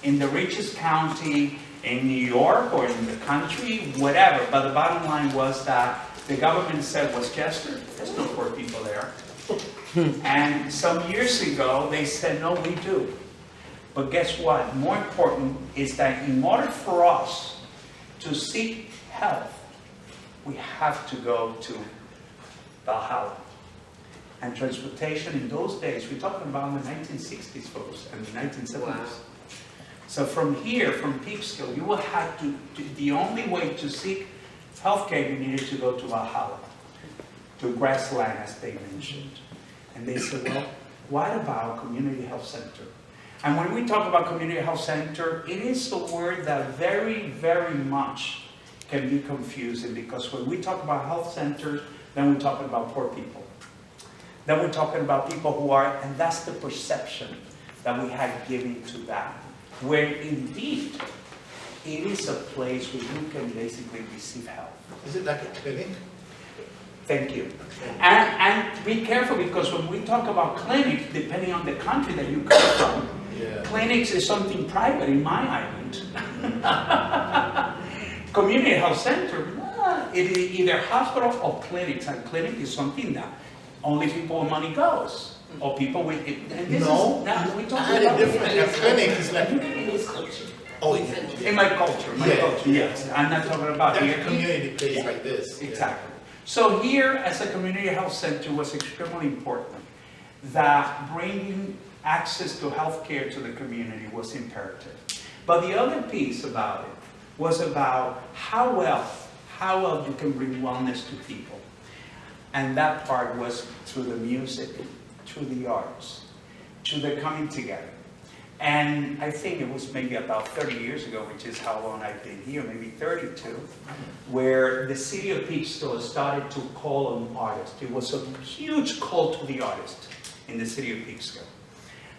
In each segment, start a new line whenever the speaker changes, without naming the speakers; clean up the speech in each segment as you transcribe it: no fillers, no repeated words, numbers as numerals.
in the richest county in New York or in the country, whatever. But the bottom line was that the government said, Westchester, there's no poor people there. And some years ago, they said, no, we do. But guess what? More important is that in order for us to seek health, we have to go to Valhalla. And transportation in those days, we're talking about the 1960s, folks, and the 1970s. Wow. So from here, from Peekskill, you will have to, the only way to seek healthcare, you needed to go to Valhalla, to grassland, as they mentioned. And they said, well, what about community health center? And when we talk about community health center, it is a word that very, very much can be confusing, because when we talk about health centers, then we're talking about poor people. Then we're talking about people who are, and that's the perception that we had given to that. Where indeed, it is a place where you can basically receive help.
Is it like a clinic?
Thank you. And be careful, because when we talk about clinics, depending on the country that you come from, clinics is something private in my island. Community health center, it is either hospital or clinics, and clinic is something that only people with money goes, or people with. And this
no,
we talk
about different. A clinic is like. Oh,
yeah. In my culture, yes. I'm not talking about
that's
here.
A community place like this.
Exactly. So here, as a community health center, was extremely important. That bringing access to healthcare to the community was imperative. But the other piece about it was about how well you can bring wellness to people. And that part was through the music, through the arts, through the coming together. And I think it was maybe about 30 years ago, which is how long I've been here, maybe 32, where the city of Peekskill started to call on artists. It was a huge call to the artist in the city of Peekskill.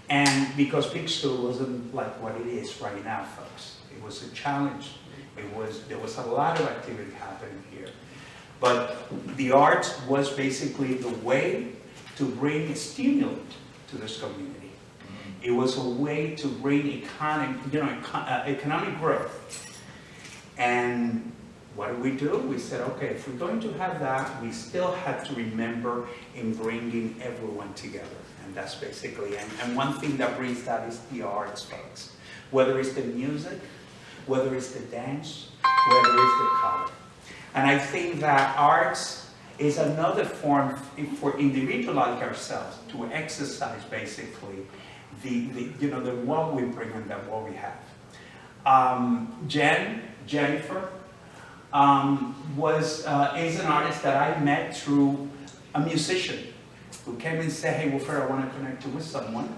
And because Peekskill wasn't like what it is right now, folks. It was a challenge. There was a lot of activity happening here. But the arts was basically the way to bring a stimulant to this community. It was a way to bring economic growth. And what did we do? We said, okay, if we're going to have that, we still have to remember in bringing everyone together. And that's basically, and one thing that brings that is the arts, folks. Whether it's the music, whether it's the dance, whether it's the color. And I think that arts is another form for individuals like ourselves to exercise basically the what we bring and that what we have. Jennifer is an artist that I met through a musician who came and said, hey, Wilfred, I want to connect you with someone.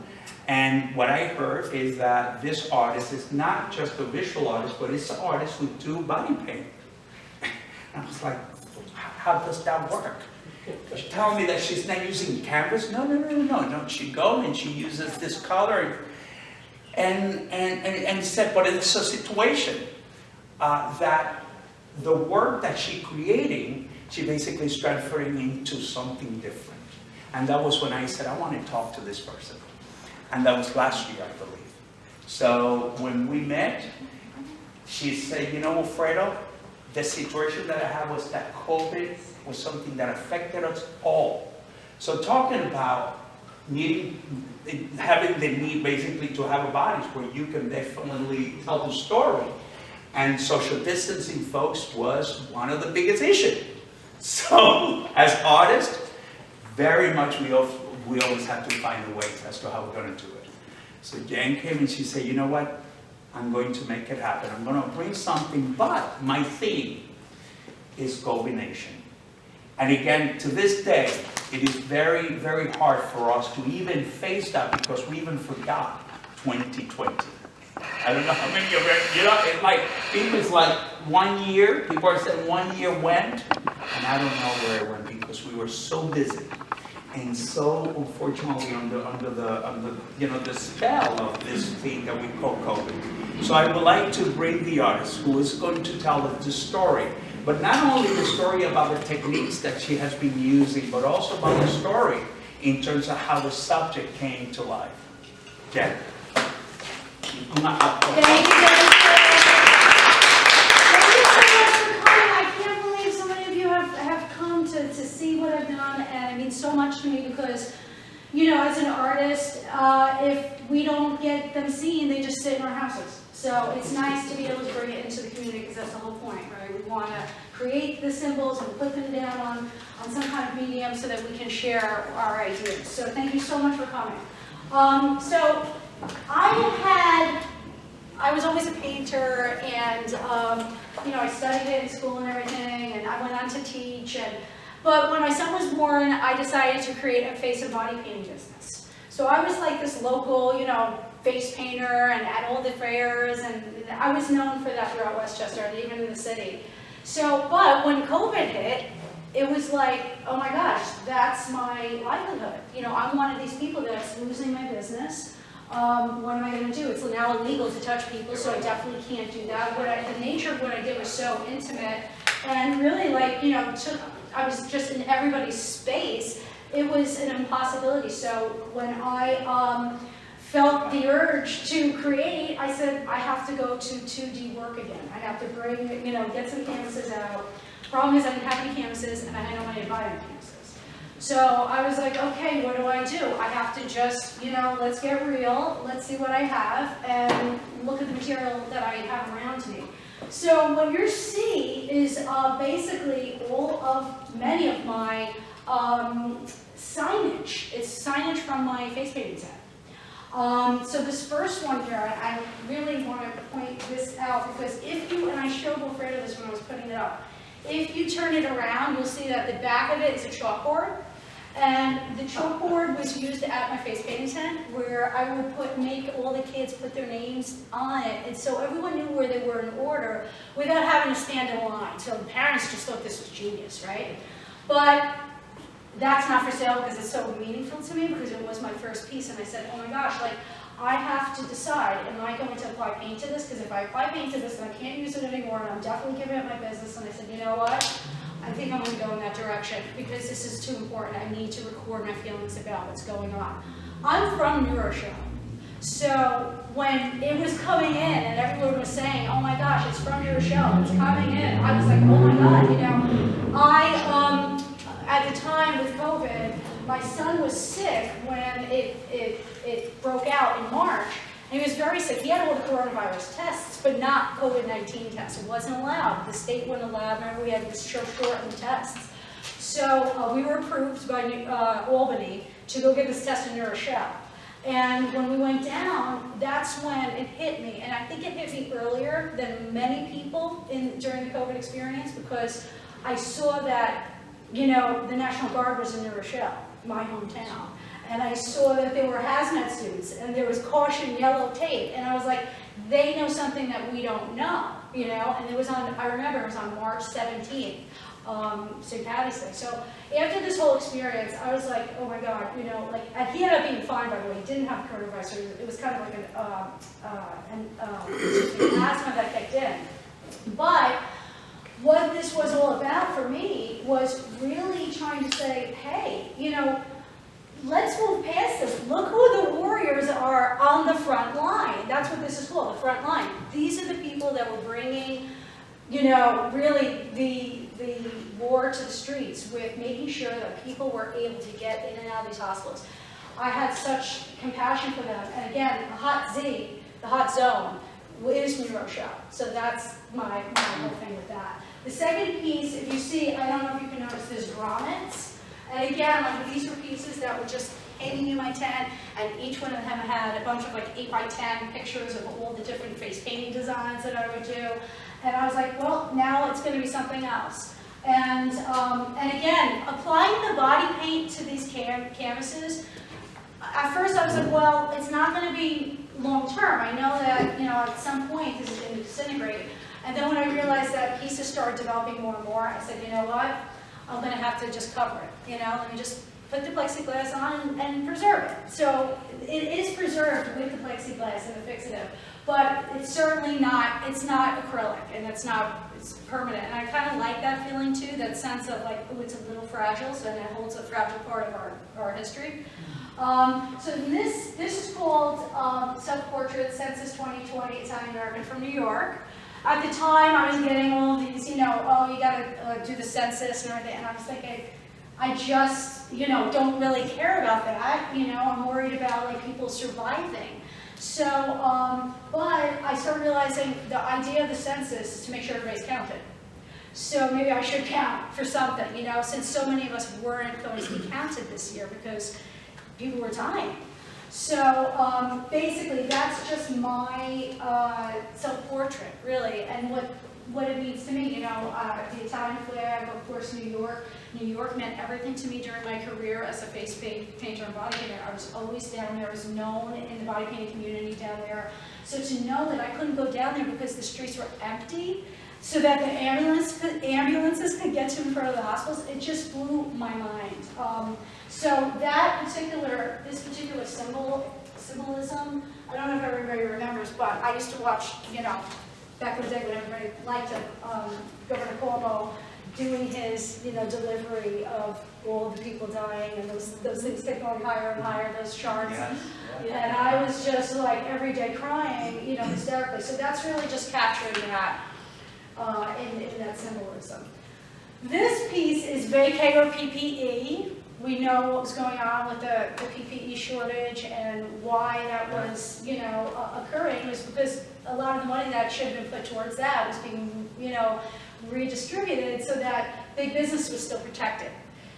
And what I heard is that this artist is not just a visual artist, but it's an artist who do body paint. And I was like, how does that work? She told me that she's not using canvas. No. She goes and she uses this color. And said, but it's a situation that the work that she's creating, she basically is transferring into something different. And that was when I said, I want to talk to this person. And that was last year, I believe. So when we met, she said, you know, Alfredo, the situation that I had was that COVID was something that affected us all. So talking about having the need basically to have a bodies where you can definitely tell the story. And social distancing, folks, was one of the biggest issues. So as artists, very much we always have to find a way as to how we're going to do it. So Jen came and she said, you know what? I'm going to make it happen. I'm going to bring something, but my theme is combination. And again, to this day, it is very, very hard for us to even face that because we even forgot 2020. I don't know how many of it, you know, it's like, it's like 1 year, people are saying 1 year went, and I don't know where it went because we were so busy. And so unfortunately under you know, the spell of this thing that we call COVID. So I would like to bring the artist who is going to tell us the story, but not only the story about the techniques that she has been using, but also about the story in terms of how the subject came to life. Jen.
Thank you, Jennifer. Thank you so much for coming. I can't believe so many of you have come to see what I've done, and it means so much to me because, you know, as an artist, if we don't get them seen, they just sit in our houses. So it's nice to be able to bring it into the community because that's the whole point, right? We want to create the symbols and put them down on some kind of medium so that we can share our ideas. So thank you so much for coming. So I was always a painter, and you know, I studied it in school and everything, and I went on to teach. But when my son was born, I decided to create a face and body painting business. So I was like this local, you know, face painter, and at all the fairs, and I was known for that throughout Westchester and even in the city. So, but when COVID hit, it was like, oh my gosh, that's my livelihood. You know, I'm one of these people that's losing my business. What am I going to do? It's now illegal to touch people, so I definitely can't do that. The nature of what I did was so intimate, and really, like, you know, I was just in everybody's space. It was an impossibility. So when I felt the urge to create, I said, I have to go to 2D work again. I have to bring, you know, get some canvases out. Problem is I didn't have any canvases, and I had no money to buy any canvases. So I was like, okay, what do? I have to just, you know, let's get real, let's see what I have, and look at the material that I have around me. So what you see is basically many of my signage. It's signage from my face painting set. So this first one here, I really want to point this out because if you, and I showed Wilfredo this when I was putting it up, if you turn it around, you'll see that the back of it is a chalkboard. And the chalkboard was used at my face painting tent where I would make all the kids put their names on it. And so everyone knew where they were in order without having to stand in line. So the parents just thought this was genius, right? But that's not for sale because it's so meaningful to me because it was my first piece. And I said, oh my gosh, like, I have to decide, am I going to apply paint to this? Because if I apply paint to this, then I can't use it anymore, and I'm definitely giving up my business. And I said, you know what? I think I'm going to go in that direction because this is too important. I need to record my feelings about what's going on. I'm from NeuroShow. So when it was coming in and everyone was saying, oh my gosh, it's from NeuroShow, it's coming in, I was like, oh my God, you know. At the time with COVID, my son was sick when it broke out in March. And he was very sick. He had all the coronavirus tests, but not COVID-19 tests. It wasn't allowed. The state wouldn't allow. Remember, we had to shorten tests. So we were approved by Albany to go get this test in NeuroShow. And when we went down, that's when it hit me. And I think it hit me earlier than many people during the COVID experience because I saw that, you know, the National Guard was in NeuroShow, my hometown. And I saw that there were hazmat suits, and there was caution yellow tape, and I was like, they know something that we don't know, you know? And it was on, I remember it was on March 17th, St. Patty's Day. So after this whole experience, I was like, oh my God, you know, like, and he ended up being fine, by the way. He didn't have coronavirus, so it was kind of like an asthma that kicked in. But what this was all about for me was really trying to say, hey, you know, let's move past this. Look who the warriors are on the front line. That's what this is called, the front line. These are the people that were bringing, you know, really the war to the streets with making sure that people were able to get in and out of these hospitals. I had such compassion for them. And again, the hot Z, the hot zone, is NeuroShow. So that's my whole thing with that. The second piece, if you see, I don't know if you can notice, there's grommets. And again, like these were pieces that were just hanging in my tent, and each one of them had a bunch of like 8x10 pictures of all the different face painting designs that I would do. And I was like, well, now it's going to be something else. And again, applying the body paint to these canvases, at first I was like, well, it's not going to be long term. I know that, you know, at some point this is going to disintegrate. And then when I realized that pieces started developing more and more, I said, you know what? I'm going to have to just cover it. You know, let me just put the plexiglass on and preserve it. So it is preserved with the plexiglass and the fixative, but it's certainly not, it's not acrylic, and it's permanent. And I kind of like that feeling too, that sense of like, oh, it's a little fragile, so it holds a fragile part of our history. So this is called Self-Portrait Census 2020 Italian American from New York. At the time, I was getting all these, you know, oh, you gotta do the census and everything, and I was thinking, I just, you know, don't really care about that. You know, I'm worried about like people surviving. So, but I started realizing the idea of the census is to make sure everybody's counted. So maybe I should count for something, you know, since so many of us weren't going to be counted this year because people were dying. So basically, that's just my self-portrait, really, and what it means to me. You know, the Italian flag, of course, New York. New York meant everything to me during my career as a face painter and body painter. I was always down there. I was known in the body painting community down there. So to know that I couldn't go down there because the streets were empty, so that the ambulances could get to in front of the hospitals, it just blew my mind. So that this particular symbolism, I don't know if everybody remembers, but I used to watch, you know, back in the day when everybody liked to, Governor Cuomo doing his, you know, delivery of all the people dying, and those things kept going higher and higher, those charts.
Yes.
Yeah. And I was just like every day crying, you know, hysterically. So that's really just capturing that in that symbolism. This piece is vacay or PPE. We know what was going on with the PPE shortage and why that was, you know, occurring was because a lot of the money that should have been put towards that was being, you know, redistributed so that big business was still protected.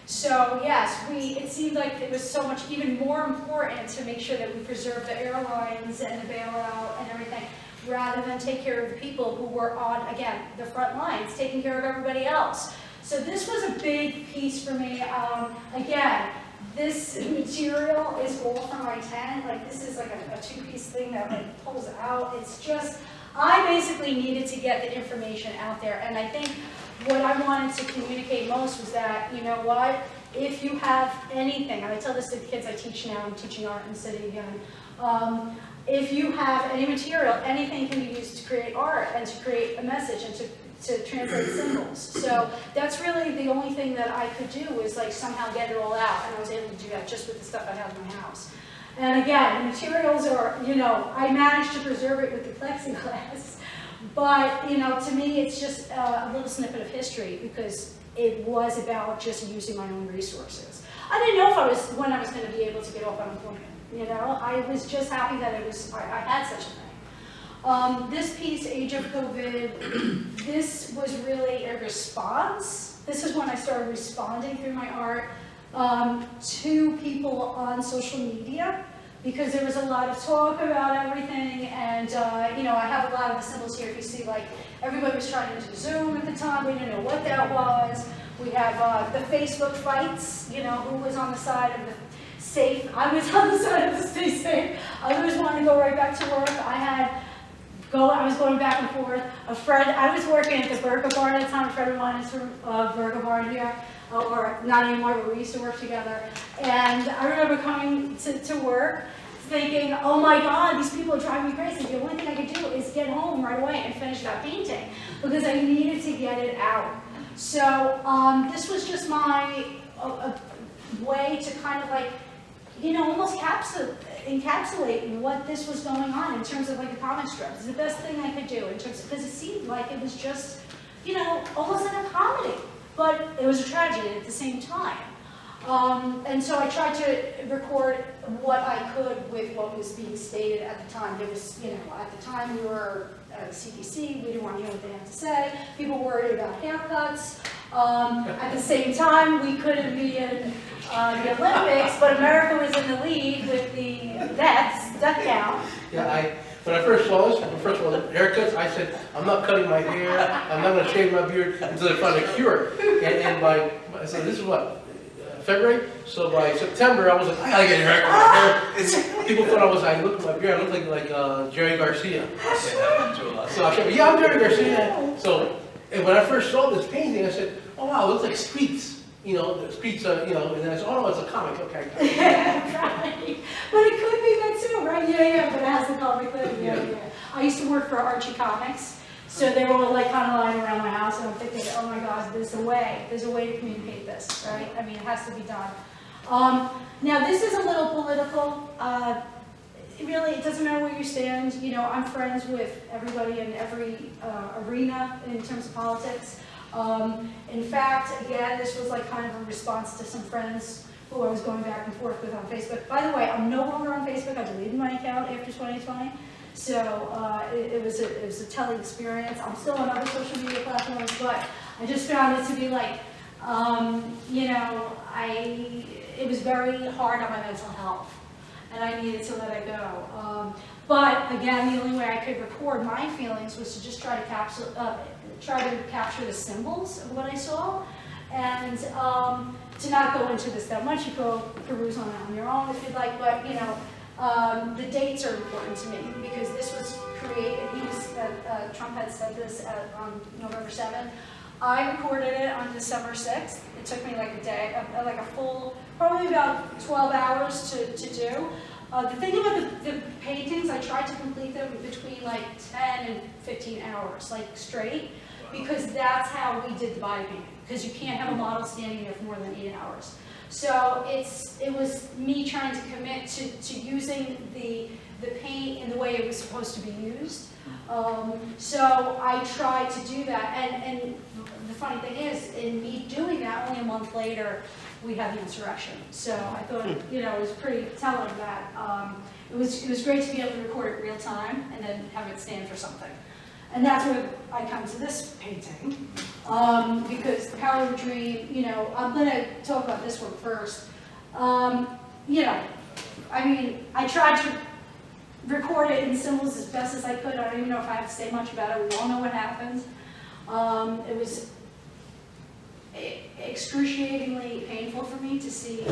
So yes, it seemed like it was so much even more important to make sure that we preserve the airlines and the bailout and everything, rather than take care of the people who were on, again, the front lines, taking care of everybody else. So this was a big piece for me. Again, this material is all from my tent. Like this is like a two-piece thing that like pulls out. It's just, I basically needed to get the information out there. And I think what I wanted to communicate most was that, you know what, if you have anything, and I tell this to the kids I teach now, I'm teaching art in the city again, if you have any material, anything can be used to create art and to create a message and to translate symbols. So that's really the only thing that I could do was like somehow get it all out, and I was able to do that just with the stuff I have in my house. And again, the materials are, you know, I managed to preserve it with the plexiglass, but, you know, to me it's just a little snippet of history because it was about just using my own resources. I didn't know when I was going to be able to get off unemployment, you know. I was just happy that I had such a thing. This piece, Age of COVID, this was really a response. This is when I started responding through my art to people on social media, because there was a lot of talk about everything, and you know, I have a lot of the symbols here. If you see, like, everybody was trying to do Zoom at the time. We didn't know what that was. We have the Facebook fights, you know, who was on the side of the safe. I was on the side of the stay safe. Others wanted to go right back to work. I was going back and forth. I was working at the Burger Barn at the time. A friend of mine is from Burger Barn here, or not anymore, but we used to work together. And I remember coming to work thinking, oh my God, these people are driving me crazy. The only thing I could do is get home right away and finish that painting because I needed to get it out. So this was just my way to kind of like, you know, almost encapsulate what this was going on in terms of like the comic strips. It's the best thing I could do in terms of, because it seemed like it was just, you know, almost like a comedy, but it was a tragedy at the same time. And so I tried to record what I could with what was being stated at the time. There was, you know, at the time we were at CDC, we didn't want to hear what they had to say. People worried about haircuts. At the same time, we couldn't be in the Olympics, but America was in the lead with the death count.
Yeah, when I first saw this, first of all, the haircuts, I said, I'm not cutting my hair, I'm not going to shave my beard until I find a cure. So this is what, February. So by September, I was like, I gotta get a haircut. My hair, people thought I was, I looked at my beard, I looked like Jerry Garcia. So I said, yeah, I'm Jerry Garcia. So, and when I first saw this painting, I said, oh wow, it looks like Streets. You know, the Streets, you know, and then I said, oh no, it's a comic, okay.
Right. But it could be that too, right? Yeah, but it has the comic thing, yeah. I used to work for Archie Comics, so they were all like kind of lying around my house, and I'm thinking, oh my God, there's a way to communicate this, right? I mean, it has to be done. Now this is a little political. Really, it doesn't matter where you stand. You know, I'm friends with everybody in every arena in terms of politics. In fact, again, this was like kind of a response to some friends who I was going back and forth with on Facebook. By the way, I'm no longer on Facebook. I deleted my account after 2020. So it was a telling experience. I'm still on other social media platforms, but I just found it to be like, you know, it was very hard on my mental health, and I needed to let it go. But again, the only way I could record my feelings was to just try to capture the symbols of what I saw, and to not go into this that much. You go peruse on it on your own if you'd like, but you know, the dates are important to me because this was created. Trump had said this on November 7th. I recorded it on December 6th. It took me like a day, like a full, probably about 12 hours to do. The thing about the paintings, I tried to complete them between like 10 and 15 hours, like straight, because that's how we did the body painting, because you can't have a model standing there for more than 8 hours. So it was me trying to commit to using the paint in the way it was supposed to be used. So I tried to do that, and the funny thing is, in me doing that, only a month later, we had the insurrection. So I thought, you know, it was pretty telling that it was great to be able to record it real time and then have it stand for something. And that's where I come to this painting, because the power of a dream, you know, I'm going to talk about this one first. You know, I mean, I tried to record it in symbols as best as I could. I don't even know if I have to say much about it. We all know what happened. It was excruciatingly painful for me to see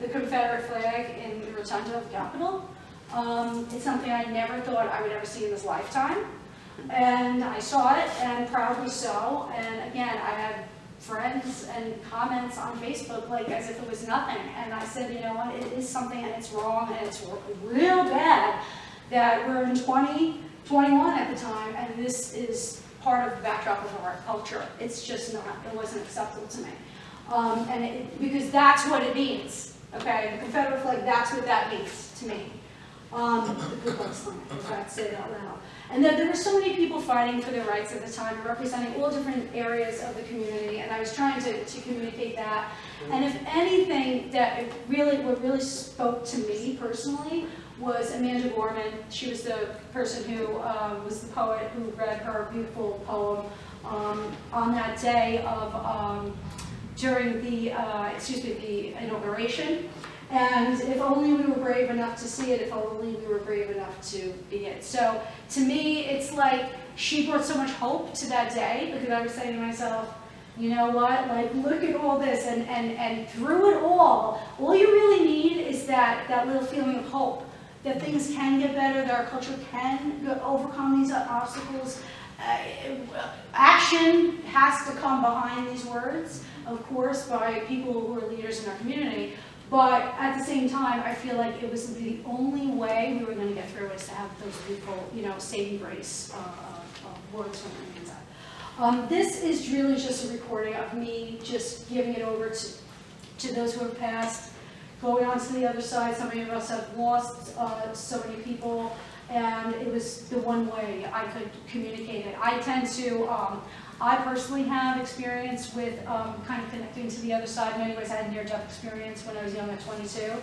the Confederate flag in the rotunda of the Capitol. It's something I never thought I would ever see in this lifetime. And I saw it, and proudly so. And again, I had friends and comments on Facebook like as if it was nothing. And I said, you know what, it is something, and it's wrong, and it's real bad that we're in 2021 at the time, and this is part of the backdrop of our culture. It's just not, it wasn't acceptable to me. Because that's what it means, okay? The Confederate flag, that's what that means to me. The Ku Klux Klan, if I have to say it out loud. And then there were so many people fighting for their rights at the time, representing all different areas of the community, and I was trying to communicate that. And if anything, what really spoke to me personally was Amanda Gorman. She was the person who was the poet who read her beautiful poem on that day of during the inauguration. And if only we were brave enough to see it, if only we were brave enough to be it. So to me, it's like she brought so much hope to that day, because I was saying to myself, you know what, like look at all this, and through it all you really need is that little feeling of hope, that things can get better, that our culture can overcome these obstacles. Action has to come behind these words, of course, by people who are leaders in our community. But at the same time, I feel like it was the only way we were going to get through is to have those beautiful, you know, saving grace words from the inside. This is really just a recording of me just giving it over to those who have passed, going on to the other side. So many of us have lost so many people, and it was the one way I could communicate it. I tend to, I personally have experience with kind of connecting to the other side. In many ways, I had a near-death experience when I was young at 22.